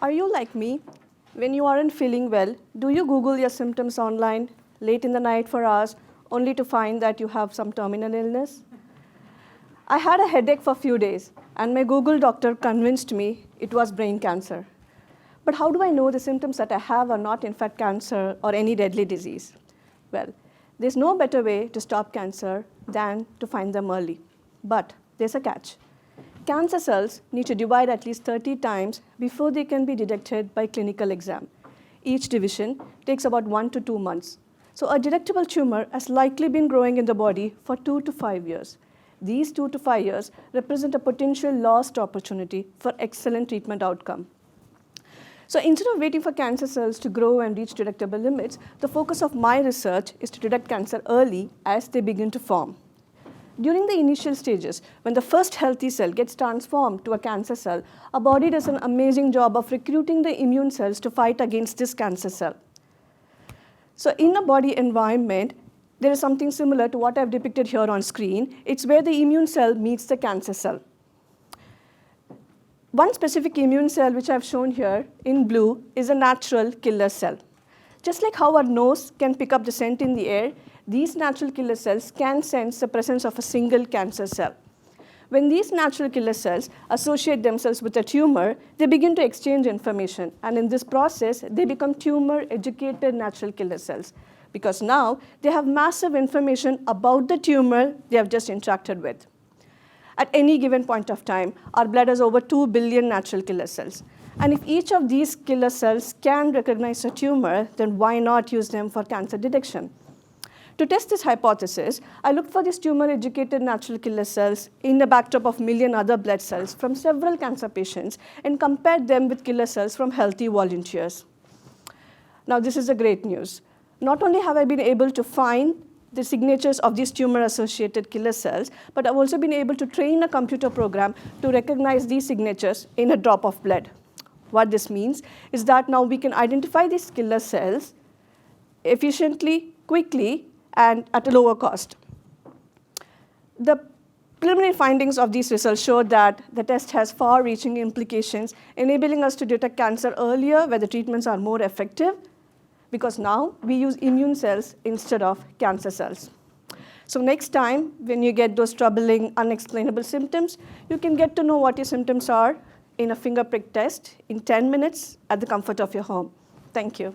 Are you like me? When you aren't feeling well, do you Google your symptoms online late in the night for hours only to find that you have some terminal illness? I had a headache for a few days, and my Google doctor convinced me it was brain cancer. But how do I know the symptoms that I have are not in fact cancer or any deadly disease? Well, there's no better way to stop cancer than to find them early. But there's a catch. Cancer cells need to divide at least 30 times before they can be detected by clinical exam. Each division takes about 1 to 2 months. So a detectable tumor has likely been growing in the body for 2 to 5 years. These 2 to 5 years represent a potential lost opportunity for excellent treatment outcome. So instead of waiting for cancer cells to grow and reach detectable limits, the focus of my research is to detect cancer early as they begin to form. During the initial stages, when the first healthy cell gets transformed to a cancer cell, our body does an amazing job of recruiting the immune cells to fight against this cancer cell. So in a body environment, there is something similar to what I've depicted here on screen. It's where the immune cell meets the cancer cell. One specific immune cell, which I've shown here in blue, is a natural killer cell. Just like how our nose can pick up the scent in the air, these natural killer cells can sense the presence of a single cancer cell. When these natural killer cells associate themselves with a tumor, they begin to exchange information. And in this process, they become tumor-educated natural killer cells, because now they have massive information about the tumor they have just interacted with. At any given point of time, our blood has over 2 billion natural killer cells. And if each of these killer cells can recognize a tumor, then why not use them for cancer detection? To test this hypothesis, I looked for these tumor-educated natural killer cells in the backdrop of million other blood cells from several cancer patients and compared them with killer cells from healthy volunteers. Now, this is the great news. Not only have I been able to find the signatures of these tumor-associated killer cells, but I've also been able to train a computer program to recognize these signatures in a drop of blood. What this means is that now we can identify these killer cells efficiently, quickly, and at a lower cost. The preliminary findings of these results show that the test has far-reaching implications, enabling us to detect cancer earlier where the treatments are more effective, because now we use immune cells instead of cancer cells. So next time, when you get those troubling, unexplainable symptoms, you can get to know what your symptoms are in a finger prick test in 10 minutes at the comfort of your home. Thank you.